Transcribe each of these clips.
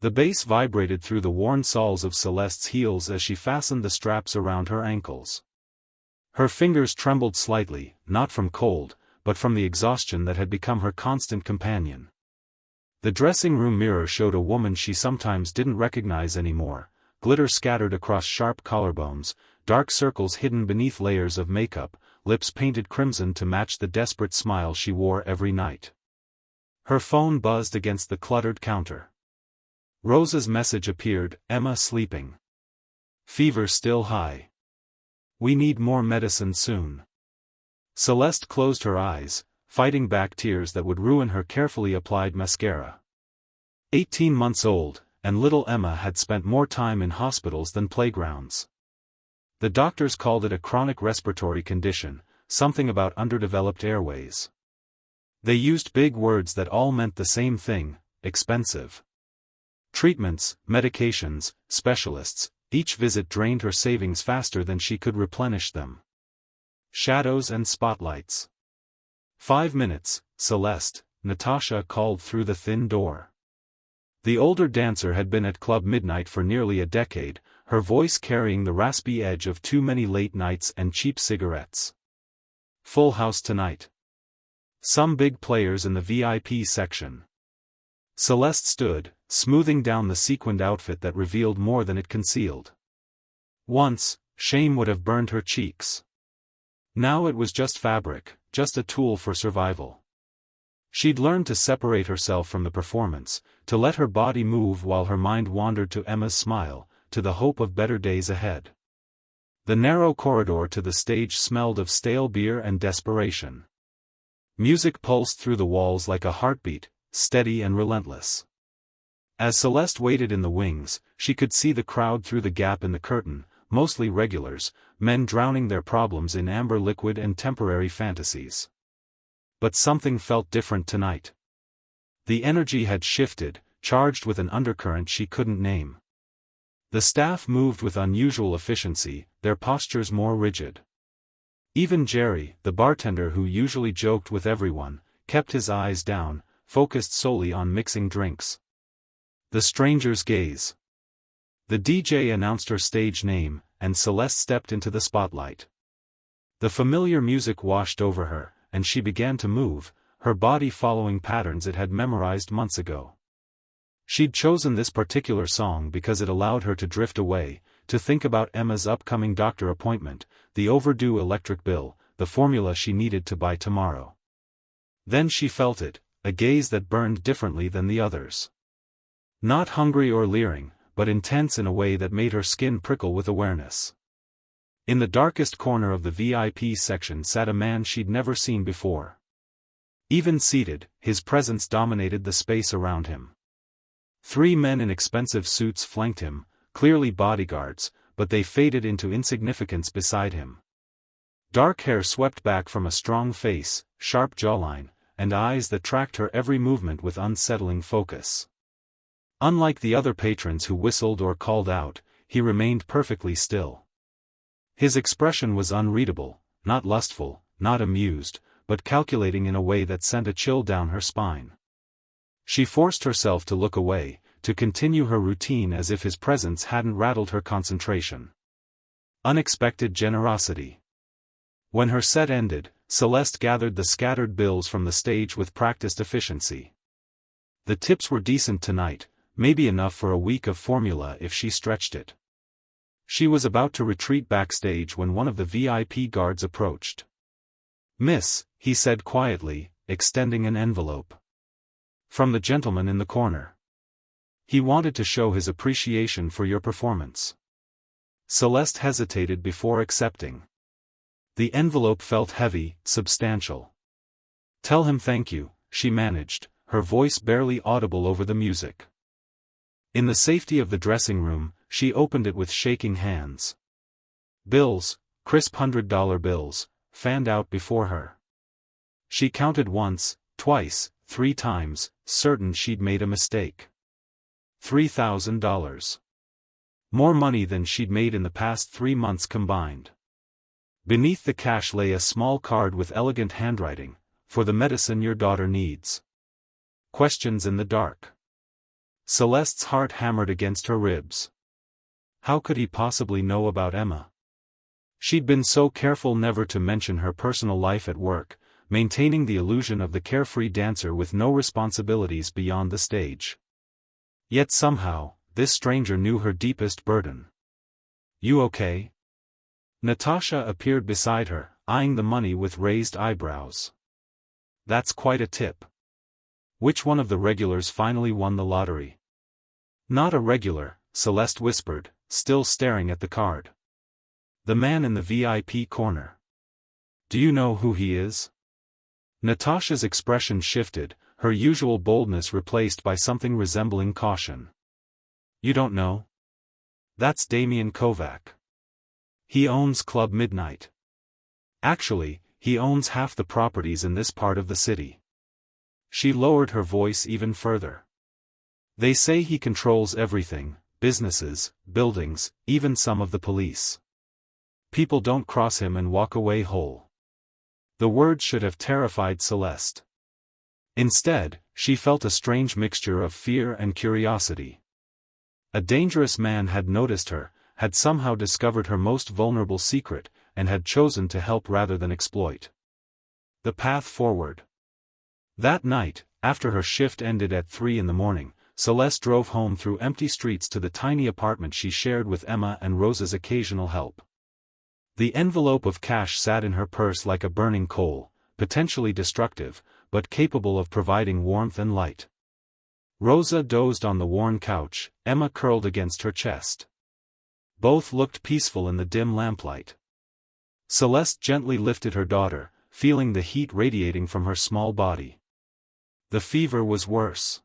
The bass vibrated through the worn soles of Celeste's heels as she fastened the straps around her ankles. Her fingers trembled slightly, not from cold, but from the exhaustion that had become her constant companion. The dressing room mirror showed a woman she sometimes didn't recognize anymore, glitter scattered across sharp collarbones, dark circles hidden beneath layers of makeup, lips painted crimson to match the desperate smile she wore every night. Her phone buzzed against the cluttered counter. Rosa's message appeared, "Emma sleeping. Fever still high. We need more medicine soon." Celeste closed her eyes, fighting back tears that would ruin her carefully applied mascara. 18 months old, and little Emma had spent more time in hospitals than playgrounds. The doctors called it a chronic respiratory condition, something about underdeveloped airways. They used big words that all meant the same thing: expensive. Treatments, medications, specialists, each visit drained her savings faster than she could replenish them. Shadows and spotlights. 5 minutes, Celeste, Natasha called through the thin door. The older dancer had been at Club Midnight for nearly a decade, her voice carrying the raspy edge of too many late nights and cheap cigarettes. Full house tonight. Some big players in the VIP section. Celeste stood, smoothing down the sequined outfit that revealed more than it concealed. Once, shame would have burned her cheeks. Now it was just fabric, just a tool for survival. She'd learned to separate herself from the performance, to let her body move while her mind wandered to Emma's smile, to the hope of better days ahead. The narrow corridor to the stage smelled of stale beer and desperation. Music pulsed through the walls like a heartbeat, steady and relentless. As Celeste waited in the wings, she could see the crowd through the gap in the curtain, mostly regulars, men drowning their problems in amber liquid and temporary fantasies. But something felt different tonight. The energy had shifted, charged with an undercurrent she couldn't name. The staff moved with unusual efficiency, their postures more rigid. Even Jerry, the bartender who usually joked with everyone, kept his eyes down, focused solely on mixing drinks. The stranger's gaze. The DJ announced her stage name, and Celeste stepped into the spotlight. The familiar music washed over her, and she began to move, her body following patterns it had memorized months ago. She'd chosen this particular song because it allowed her to drift away, to think about Emma's upcoming doctor appointment, the overdue electric bill, the formula she needed to buy tomorrow. Then she felt it, a gaze that burned differently than the others. Not hungry or leering, but intense in a way that made her skin prickle with awareness. In the darkest corner of the VIP section sat a man she'd never seen before. Even seated, his presence dominated the space around him. 3 men in expensive suits flanked him, clearly bodyguards, but they faded into insignificance beside him. Dark hair swept back from a strong face, sharp jawline, and eyes that tracked her every movement with unsettling focus. Unlike the other patrons who whistled or called out, he remained perfectly still. His expression was unreadable, not lustful, not amused, but calculating in a way that sent a chill down her spine. She forced herself to look away, to continue her routine as if his presence hadn't rattled her concentration. Unexpected generosity. When her set ended, Celeste gathered the scattered bills from the stage with practiced efficiency. The tips were decent tonight, maybe enough for a week of formula if she stretched it. She was about to retreat backstage when one of the VIP guards approached. "Miss," he said quietly, extending an envelope. "From the gentleman in the corner. He wanted to show his appreciation for your performance." Celeste hesitated before accepting. The envelope felt heavy, substantial. "Tell him thank you," she managed, her voice barely audible over the music. In the safety of the dressing room, she opened it with shaking hands. Bills, crisp $100 bills, fanned out before her. She counted once, twice, 3 times, certain she'd made a mistake. $3,000. More money than she'd made in the past 3 months combined. Beneath the cash lay a small card with elegant handwriting, "For the medicine your daughter needs." Questions in the dark. Celeste's heart hammered against her ribs. How could he possibly know about Emma? She'd been so careful never to mention her personal life at work, maintaining the illusion of the carefree dancer with no responsibilities beyond the stage. Yet somehow, this stranger knew her deepest burden. "You okay?" Natasha appeared beside her, eyeing the money with raised eyebrows. "That's quite a tip. Which one of the regulars finally won the lottery?" "Not a regular," Celeste whispered, still staring at the card. "The man in the VIP corner. Do you know who he is?" Natasha's expression shifted, her usual boldness replaced by something resembling caution. "You don't know? That's Damien Kovac. He owns Club Midnight. Actually, he owns half the properties in this part of the city." She lowered her voice even further. "They say he controls everything, businesses, buildings, even some of the police. People don't cross him and walk away whole." The words should have terrified Celeste. Instead, she felt a strange mixture of fear and curiosity. A dangerous man had noticed her, had somehow discovered her most vulnerable secret, and had chosen to help rather than exploit. The path forward. That night, after her shift ended at 3 in the morning, Celeste drove home through empty streets to the tiny apartment she shared with Emma and Rosa's occasional help. The envelope of cash sat in her purse like a burning coal, potentially destructive, but capable of providing warmth and light. Rosa dozed on the worn couch, Emma curled against her chest. Both looked peaceful in the dim lamplight. Celeste gently lifted her daughter, feeling the heat radiating from her small body. The fever was worse.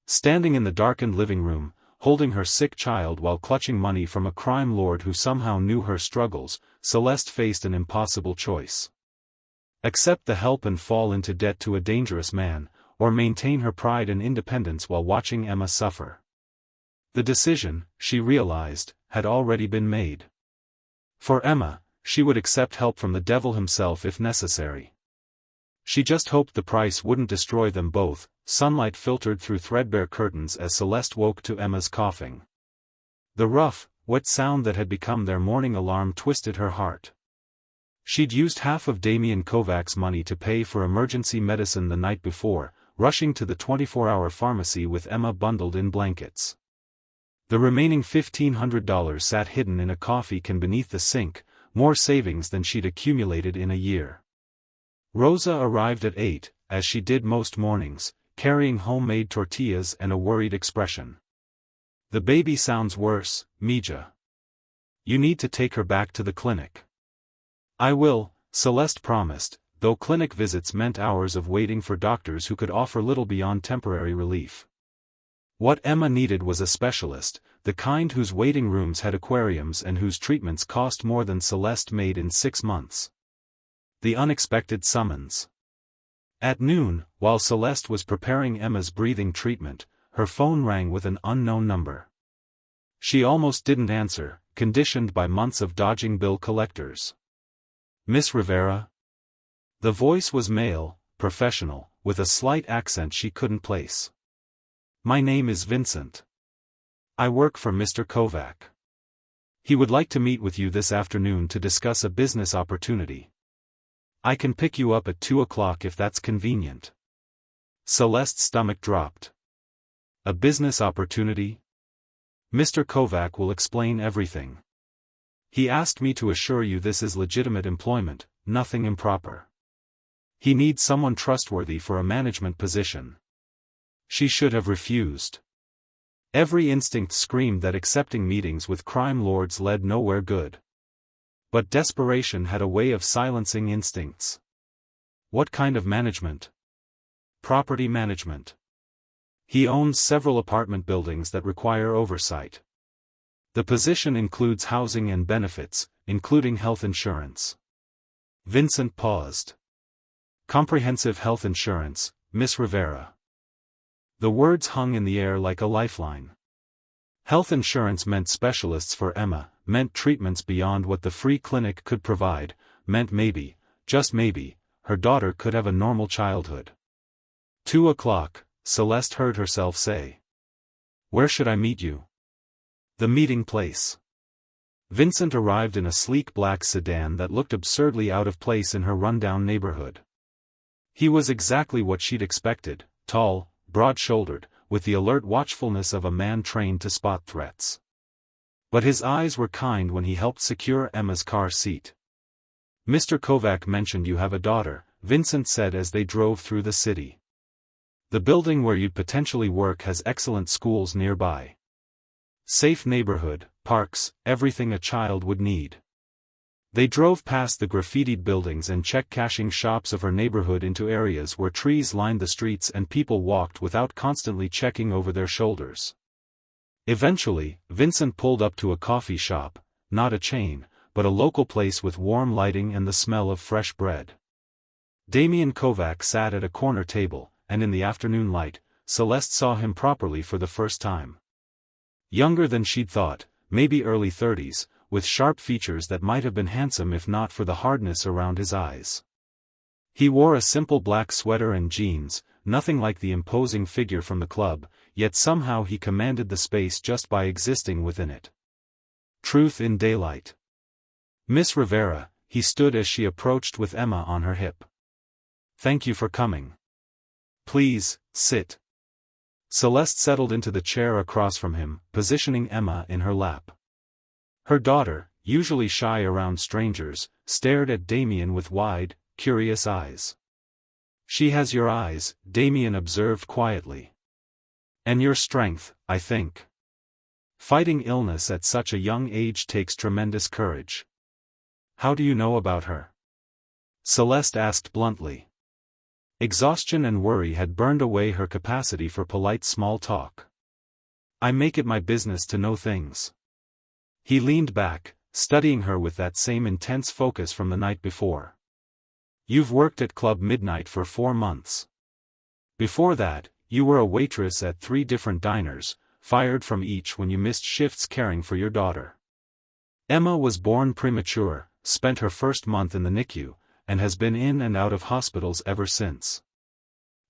Standing in the darkened living room, holding her sick child while clutching money from a crime lord who somehow knew her struggles, Celeste faced an impossible choice. Accept the help and fall into debt to a dangerous man, or maintain her pride and independence while watching Emma suffer. The decision, she realized, had already been made. For Emma, she would accept help from the devil himself if necessary. She just hoped the price wouldn't destroy them both. Sunlight filtered through threadbare curtains as Celeste woke to Emma's coughing. The rough, wet sound that had become their morning alarm twisted her heart. She'd used half of Damien Kovac's money to pay for emergency medicine the night before, rushing to the 24-hour pharmacy with Emma bundled in blankets. The remaining $1,500 sat hidden in a coffee can beneath the sink, more savings than she'd accumulated in a year. Rosa arrived at 8, as she did most mornings, carrying homemade tortillas and a worried expression. "The baby sounds worse, Mija. You need to take her back to the clinic." "I will," Celeste promised, though clinic visits meant hours of waiting for doctors who could offer little beyond temporary relief. What Emma needed was a specialist, the kind whose waiting rooms had aquariums and whose treatments cost more than Celeste made in 6 months. The unexpected summons. At noon, while Celeste was preparing Emma's breathing treatment, her phone rang with an unknown number. She almost didn't answer, conditioned by months of dodging bill collectors. "Miss Rivera?" The voice was male, professional, with a slight accent she couldn't place. "My name is Vincent. I work for Mr. Kovac. He would like to meet with you this afternoon to discuss a business opportunity. I can pick you up at 2 o'clock if that's convenient." Celeste's stomach dropped. "A business opportunity? Mr. Kovac will explain everything. He asked me to assure you this is legitimate employment, nothing improper. He needs someone trustworthy for a management position." She should have refused. Every instinct screamed that accepting meetings with crime lords led nowhere good. But desperation had a way of silencing instincts. What kind of management? Property management. He owns several apartment buildings that require oversight. The position includes housing and benefits, including health insurance. Vincent paused. "Comprehensive health insurance, Miss Rivera." The words hung in the air like a lifeline. Health insurance meant specialists for Emma, meant treatments beyond what the free clinic could provide, meant maybe, just maybe, her daughter could have a normal childhood. 2 o'clock, Celeste heard herself say. Where should I meet you? The meeting place. Vincent arrived in a sleek black sedan that looked absurdly out of place in her rundown neighborhood. He was exactly what she'd expected, tall, broad-shouldered, with the alert watchfulness of a man trained to spot threats. But his eyes were kind when he helped secure Emma's car seat. "Mr. Kovac mentioned you have a daughter," Vincent said as they drove through the city. "The building where you'd potentially work has excellent schools nearby. Safe neighborhood, parks, everything a child would need." They drove past the graffitied buildings and check-cashing shops of her neighborhood into areas where trees lined the streets and people walked without constantly checking over their shoulders. Eventually, Vincent pulled up to a coffee shop, not a chain, but a local place with warm lighting and the smell of fresh bread. Damien Kovac sat at a corner table, and in the afternoon light, Celeste saw him properly for the first time. Younger than she'd thought, maybe early 30s, with sharp features that might have been handsome if not for the hardness around his eyes. He wore a simple black sweater and jeans, nothing like the imposing figure from the club, yet somehow he commanded the space just by existing within it. Truth in daylight. "Miss Rivera," he stood as she approached with Emma on her hip. "Thank you for coming. Please, sit." Celeste settled into the chair across from him, positioning Emma in her lap. Her daughter, usually shy around strangers, stared at Damien with wide, curious eyes. "She has your eyes," Damien observed quietly. "And your strength, I think. Fighting illness at such a young age takes tremendous courage." "How do you know about her?" Celeste asked bluntly. Exhaustion and worry had burned away her capacity for polite small talk. "I make it my business to know things." He leaned back, studying her with that same intense focus from the night before. "You've worked at Club Midnight for 4 months. Before that, you were a waitress at 3 different diners, fired from each when you missed shifts caring for your daughter. Emma was born premature, spent her first month in the NICU, and has been in and out of hospitals ever since.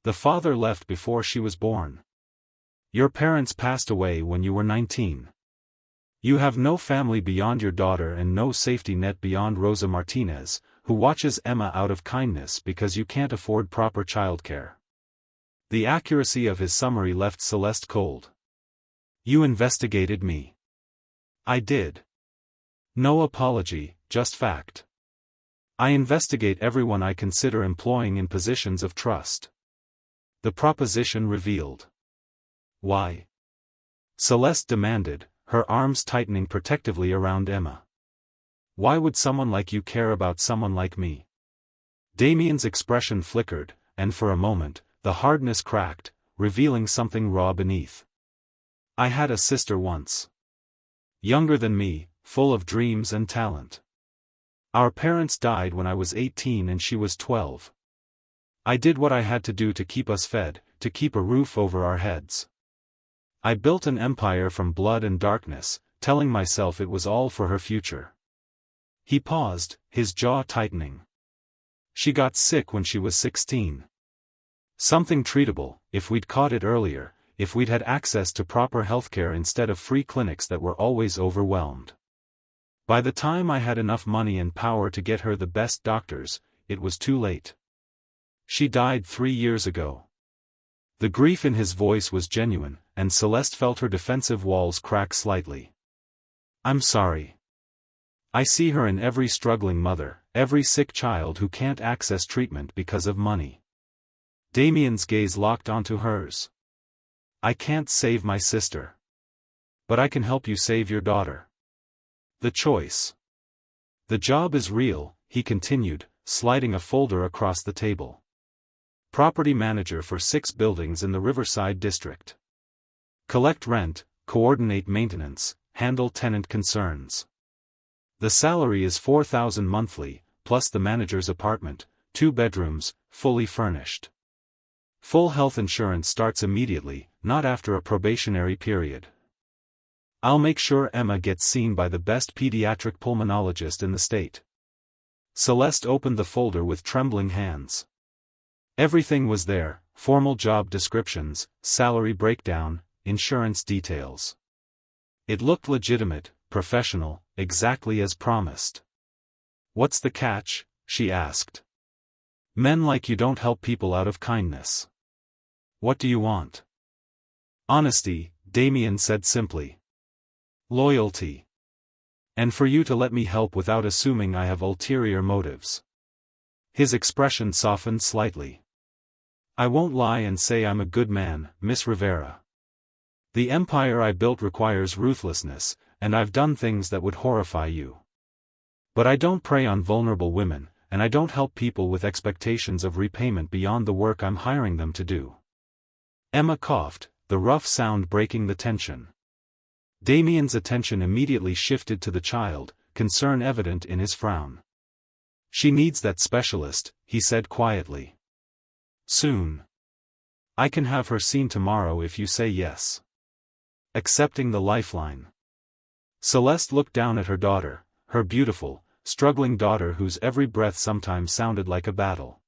The father left before she was born. Your parents passed away when you were 19. You have no family beyond your daughter and no safety net beyond Rosa Martinez, who watches Emma out of kindness because you can't afford proper childcare." The accuracy of his summary left Celeste cold. "You investigated me." "I did. No apology, just fact. I investigate everyone I consider employing in positions of trust." The proposition revealed. "Why?" Celeste demanded, her arms tightening protectively around Emma. "Why would someone like you care about someone like me?" Damien's expression flickered, and for a moment, the hardness cracked, revealing something raw beneath. "I had a sister once. Younger than me, full of dreams and talent. Our parents died when I was 18 and she was 12. I did what I had to do to keep us fed, to keep a roof over our heads. I built an empire from blood and darkness, telling myself it was all for her future." He paused, his jaw tightening. "She got sick when she was 16. Something treatable, if we'd caught it earlier, if we'd had access to proper healthcare instead of free clinics that were always overwhelmed. By the time I had enough money and power to get her the best doctors, it was too late. She died 3 years ago." The grief in his voice was genuine, and Celeste felt her defensive walls crack slightly. "I'm sorry. I see her in every struggling mother, every sick child who can't access treatment because of money." Damien's gaze locked onto hers. "I can't save my sister. But I can help you save your daughter. The choice. The job is real," he continued, sliding a folder across the table. "Property manager for 6 buildings in the Riverside district. Collect rent, coordinate maintenance, handle tenant concerns. The salary is $4,000 monthly, plus the manager's apartment, 2 bedrooms, fully furnished. Full health insurance starts immediately, not after a probationary period. I'll make sure Emma gets seen by the best pediatric pulmonologist in the state." Celeste opened the folder with trembling hands. Everything was there: formal job descriptions, salary breakdown, insurance details. It looked legitimate, professional, exactly as promised. "What's the catch?" she asked. "Men like you don't help people out of kindness. What do you want?" "Honesty," Damien said simply. "Loyalty. And for you to let me help without assuming I have ulterior motives." His expression softened slightly. "I won't lie and say I'm a good man, Miss Rivera. The empire I built requires ruthlessness, and I've done things that would horrify you. But I don't prey on vulnerable women, and I don't help people with expectations of repayment beyond the work I'm hiring them to do." Emma coughed, the rough sound breaking the tension. Damien's attention immediately shifted to the child, concern evident in his frown. "She needs that specialist," he said quietly. "Soon. I can have her seen tomorrow if you say yes." Accepting the lifeline. Celeste looked down at her daughter, her beautiful, struggling daughter whose every breath sometimes sounded like a battle.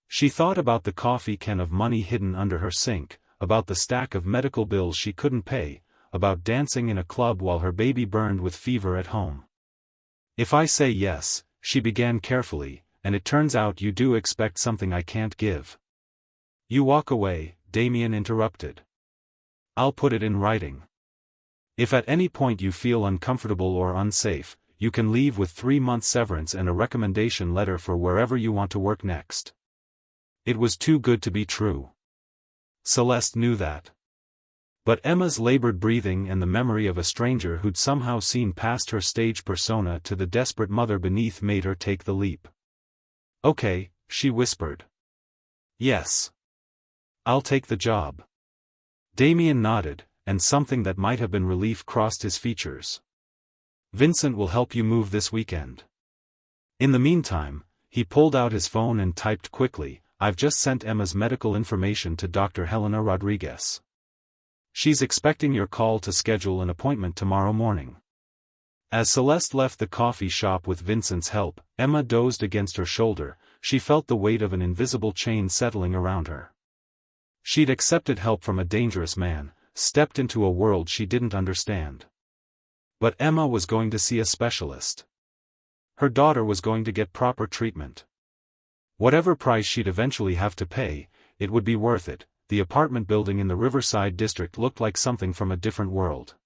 She thought about the coffee can of money hidden under her sink, about the stack of medical bills she couldn't pay, about dancing in a club while her baby burned with fever at home. "If I say yes," she began carefully, "and it turns out you do expect something I can't give." "You walk away," Damien interrupted. "I'll put it in writing. If at any point you feel uncomfortable or unsafe, you can leave with 3 months severance and a recommendation letter for wherever you want to work next." It was too good to be true. Celeste knew that. But Emma's labored breathing and the memory of a stranger who'd somehow seen past her stage persona to the desperate mother beneath made her take the leap. "Okay," she whispered. "Yes. I'll take the job." Damien nodded, and something that might have been relief crossed his features. "Vincent will help you move this weekend." In the meantime, he pulled out his phone and typed quickly, "I've just sent Emma's medical information to Dr. Helena Rodriguez. She's expecting your call to schedule an appointment tomorrow morning." As Celeste left the coffee shop with Vincent's help, Emma dozed against her shoulder. She felt the weight of an invisible chain settling around her. She'd accepted help from a dangerous man, stepped into a world she didn't understand. But Emma was going to see a specialist. Her daughter was going to get proper treatment. Whatever price she'd eventually have to pay, it would be worth it. The apartment building in the Riverside district looked like something from a different world.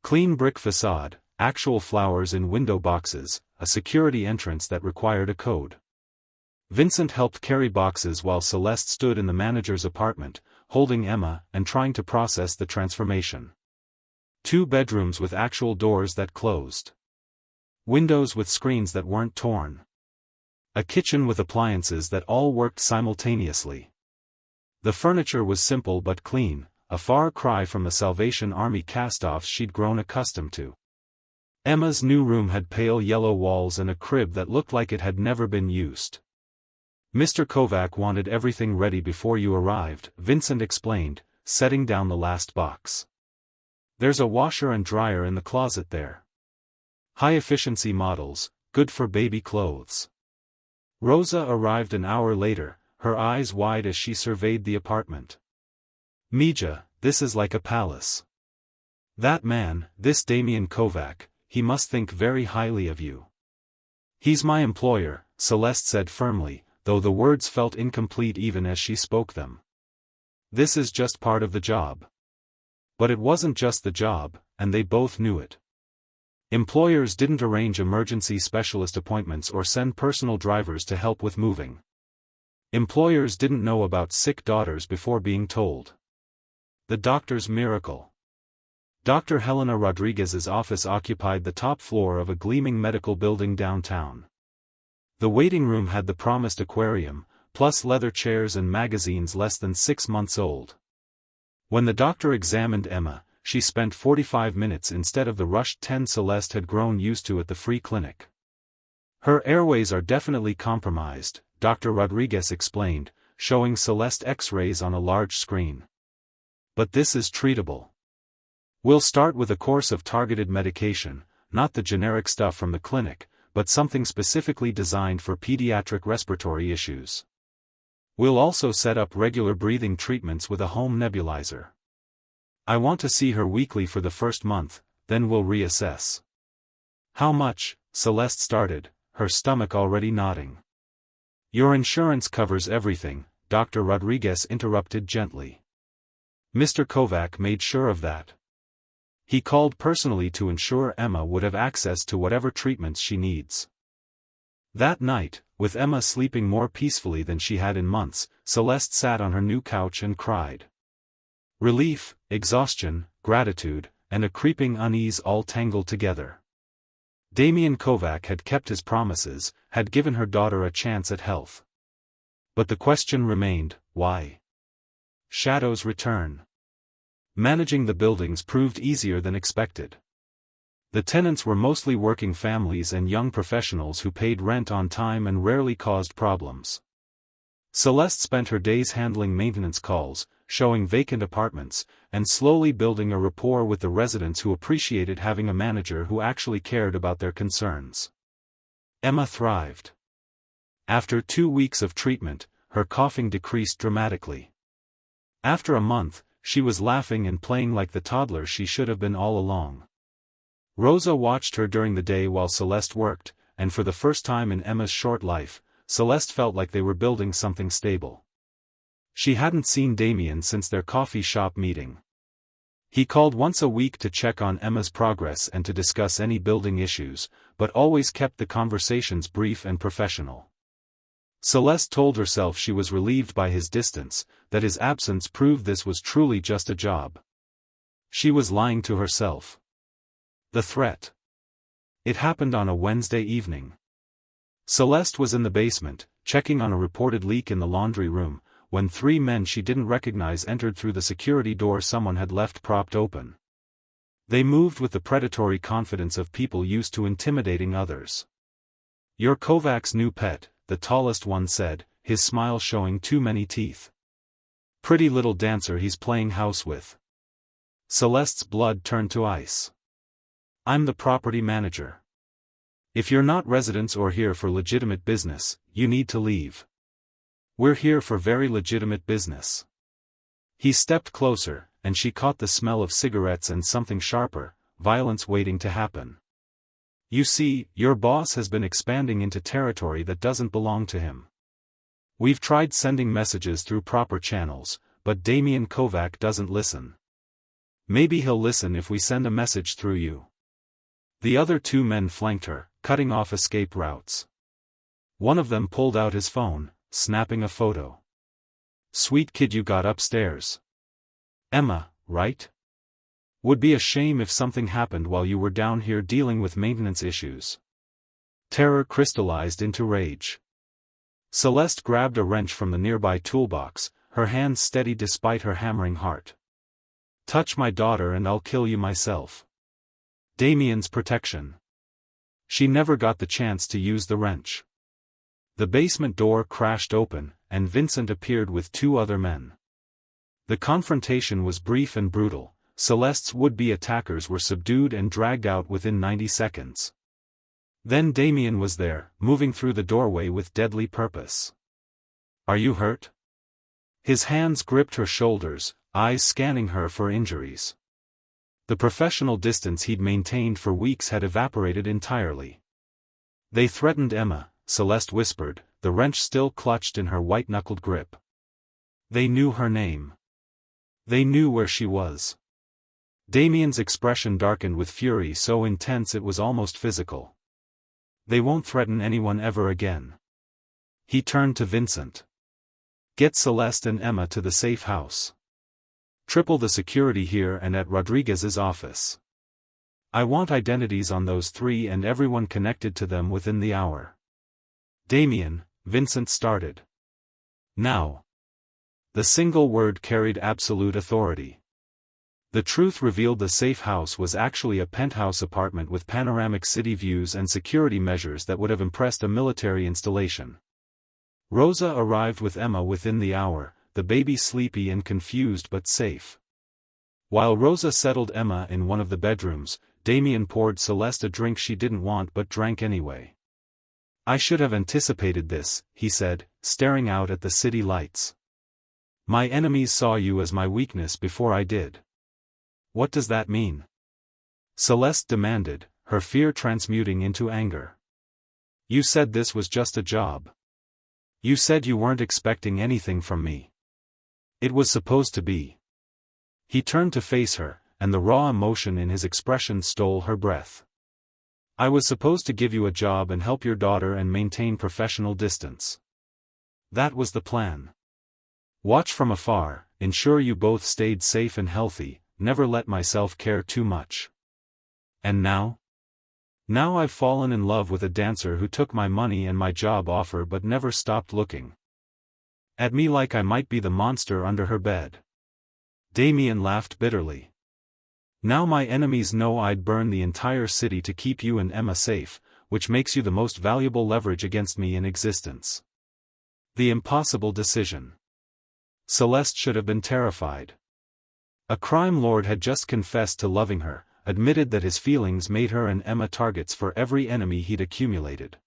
Clean brick facade, actual flowers in window boxes, a security entrance that required a code. Vincent helped carry boxes while Celeste stood in the manager's apartment, holding Emma and trying to process the transformation. 2 bedrooms with actual doors that closed. Windows with screens that weren't torn. A kitchen with appliances that all worked simultaneously. The furniture was simple but clean, a far cry from the Salvation Army cast-offs she'd grown accustomed to. Emma's new room had pale yellow walls and a crib that looked like it had never been used. "Mr. Kovac wanted everything ready before you arrived," Vincent explained, setting down the last box. "There's a washer and dryer in the closet there. High-efficiency models, good for baby clothes." Rosa arrived an hour later, her eyes wide as she surveyed the apartment. "Mija, this is like a palace. That man, this Damien Kovac, he must think very highly of you." "He's my employer," Celeste said firmly, though the words felt incomplete even as she spoke them. "This is just part of the job." But it wasn't just the job, and they both knew it. Employers didn't arrange emergency specialist appointments or send personal drivers to help with moving. Employers didn't know about sick daughters before being told. The doctor's miracle. Dr. Helena Rodriguez's office occupied the top floor of a gleaming medical building downtown. The waiting room had the promised aquarium, plus leather chairs and magazines less than 6 months old. When the doctor examined Emma, she spent 45 minutes instead of the rushed 10 Celeste had grown used to at the free clinic. "Her airways are definitely compromised," Dr. Rodriguez explained, showing Celeste X-rays on a large screen. "But this is treatable. We'll start with a course of targeted medication, not the generic stuff from the clinic, but something specifically designed for pediatric respiratory issues. We'll also set up regular breathing treatments with a home nebulizer." I want to see her weekly for the first month, then we'll reassess. How much? Celeste started, her stomach already nodding. Your insurance covers everything, Dr. Rodriguez interrupted gently. Mr. Kovac made sure of that. He called personally to ensure Emma would have access to whatever treatments she needs. That night, with Emma sleeping more peacefully than she had in months, Celeste sat on her new couch and cried. Relief, exhaustion, gratitude, and a creeping unease all tangled together. Damien Kovac had kept his promises, had given her daughter a chance at health. But the question remained, why? Shadows return. Managing the buildings proved easier than expected. The tenants were mostly working families and young professionals who paid rent on time and rarely caused problems. Celeste spent her days handling maintenance calls, showing vacant apartments, and slowly building a rapport with the residents who appreciated having a manager who actually cared about their concerns. Emma thrived. After 2 weeks of treatment, her coughing decreased dramatically. After a month, she was laughing and playing like the toddler she should have been all along. Rosa watched her during the day while Celeste worked, and for the first time in Emma's short life, Celeste felt like they were building something stable. She hadn't seen Damien since their coffee shop meeting. He called once a week to check on Emma's progress and to discuss any building issues, but always kept the conversations brief and professional. Celeste told herself she was relieved by his distance, that his absence proved this was truly just a job. She was lying to herself. The threat. It happened on a Wednesday evening. Celeste was in the basement, checking on a reported leak in the laundry room, when 3 men she didn't recognize entered through the security door someone had left propped open. They moved with the predatory confidence of people used to intimidating others. You're Kovac's new pet, the tallest one said, his smile showing too many teeth. Pretty little dancer he's playing house with. Celeste's blood turned to ice. I'm the property manager. If you're not residents or here for legitimate business, you need to leave. We're here for very legitimate business. He stepped closer, and she caught the smell of cigarettes and something sharper, violence waiting to happen. You see, your boss has been expanding into territory that doesn't belong to him. We've tried sending messages through proper channels, but Damien Kovac doesn't listen. Maybe he'll listen if we send a message through you. The other 2 men flanked her, cutting off escape routes. One of them pulled out his phone, snapping a photo. Sweet kid, you got upstairs. Emma, right? Would be a shame if something happened while you were down here dealing with maintenance issues. Terror crystallized into rage. Celeste grabbed a wrench from the nearby toolbox, her hands steady despite her hammering heart. Touch my daughter and I'll kill you myself. Damien's protection. She never got the chance to use the wrench. The basement door crashed open, and Vincent appeared with 2 other men. The confrontation was brief and brutal. Celeste's would-be attackers were subdued and dragged out within 90 seconds. Then Damien was there, moving through the doorway with deadly purpose. Are you hurt? His hands gripped her shoulders, eyes scanning her for injuries. The professional distance he'd maintained for weeks had evaporated entirely. They threatened Emma, Celeste whispered, the wrench still clutched in her white-knuckled grip. They knew her name. They knew where she was. Damien's expression darkened with fury so intense it was almost physical. They won't threaten anyone ever again. He turned to Vincent. Get Celeste and Emma to the safe house. Triple the security here and at Rodriguez's office. I want identities on those 3 and everyone connected to them within the hour. Damien, Vincent started. Now. The single word carried absolute authority. The truth revealed the safe house was actually a penthouse apartment with panoramic city views and security measures that would have impressed a military installation. Rosa arrived with Emma within the hour, the baby sleepy and confused but safe. While Rosa settled Emma in one of the bedrooms, Damien poured Celeste a drink she didn't want but drank anyway. I should have anticipated this, he said, staring out at the city lights. My enemies saw you as my weakness before I did. What does that mean? Celeste demanded, her fear transmuting into anger. You said this was just a job. You said you weren't expecting anything from me. It was supposed to be. He turned to face her, and the raw emotion in his expression stole her breath. I was supposed to give you a job and help your daughter and maintain professional distance. That was the plan. Watch from afar, ensure you both stayed safe and healthy, never let myself care too much. And now? Now I've fallen in love with a dancer who took my money and my job offer but never stopped looking at me like I might be the monster under her bed. Damien laughed bitterly. Now my enemies know I'd burn the entire city to keep you and Emma safe, which makes you the most valuable leverage against me in existence. The impossible decision. Celeste should have been terrified. A crime lord had just confessed to loving her, admitted that his feelings made her and Emma targets for every enemy he'd accumulated.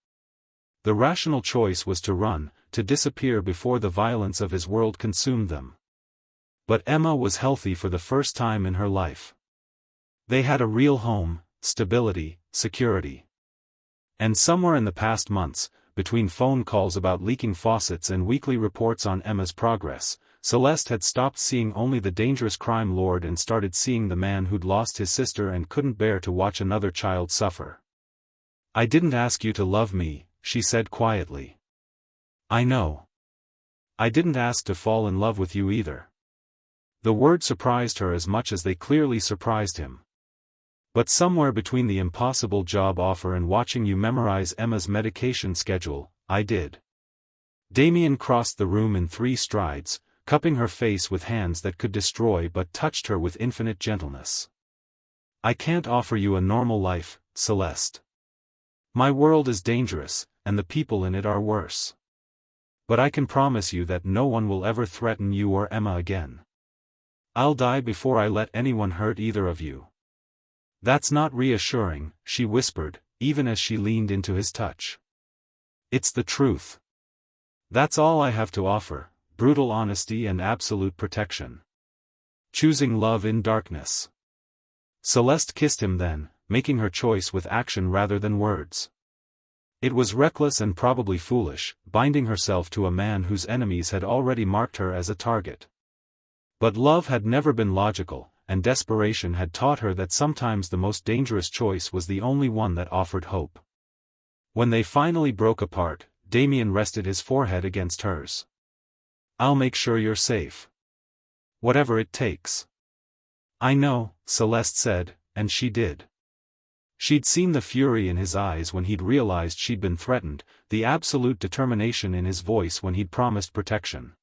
The rational choice was to run, to disappear before the violence of his world consumed them. But Emma was healthy for the first time in her life. They had a real home, stability, security. And somewhere in the past months, between phone calls about leaking faucets and weekly reports on Emma's progress, Celeste had stopped seeing only the dangerous crime lord and started seeing the man who'd lost his sister and couldn't bear to watch another child suffer. I didn't ask you to love me, she said quietly. I know. I didn't ask to fall in love with you either. The word surprised her as much as they clearly surprised him. But somewhere between the impossible job offer and watching you memorize Emma's medication schedule, I did. Damien crossed the room in 3 strides, cupping her face with hands that could destroy but touched her with infinite gentleness. I can't offer you a normal life, Celeste. My world is dangerous, and the people in it are worse. But I can promise you that no one will ever threaten you or Emma again. I'll die before I let anyone hurt either of you. That's not reassuring, she whispered, even as she leaned into his touch. It's the truth. That's all I have to offer, brutal honesty and absolute protection. Choosing love in darkness. Celeste kissed him then, making her choice with action rather than words. It was reckless and probably foolish, binding herself to a man whose enemies had already marked her as a target. But love had never been logical, and desperation had taught her that sometimes the most dangerous choice was the only one that offered hope. When they finally broke apart, Damien rested his forehead against hers. I'll make sure you're safe. Whatever it takes. I know, Celeste said, and she did. She'd seen the fury in his eyes when he'd realized she'd been threatened, the absolute determination in his voice when he'd promised protection.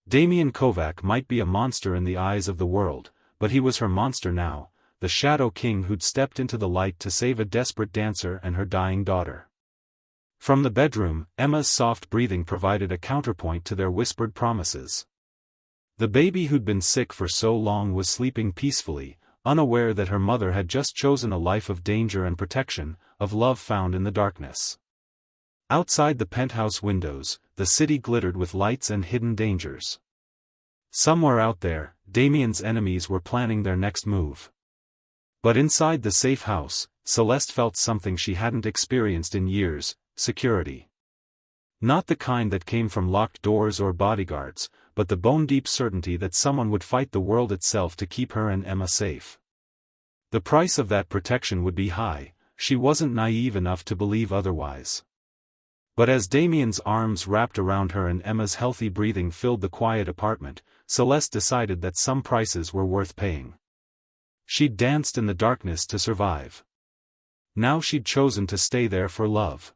Damien Kovac might be a monster in the eyes of the world, but he was her monster now, the Shadow King who'd stepped into the light to save a desperate dancer and her dying daughter. From the bedroom, Emma's soft breathing provided a counterpoint to their whispered promises. The baby who'd been sick for so long was sleeping peacefully, unaware that her mother had just chosen a life of danger and protection, of love found in the darkness. Outside the penthouse windows, the city glittered with lights and hidden dangers. Somewhere out there, Damien's enemies were planning their next move. But inside the safe house, Celeste felt something she hadn't experienced in years: security. Not the kind that came from locked doors or bodyguards, but the bone-deep certainty that someone would fight the world itself to keep her and Emma safe. The price of that protection would be high, she wasn't naive enough to believe otherwise. But as Damien's arms wrapped around her and Emma's healthy breathing filled the quiet apartment, Celeste decided that some prices were worth paying. She'd danced in the darkness to survive. Now she'd chosen to stay there for love.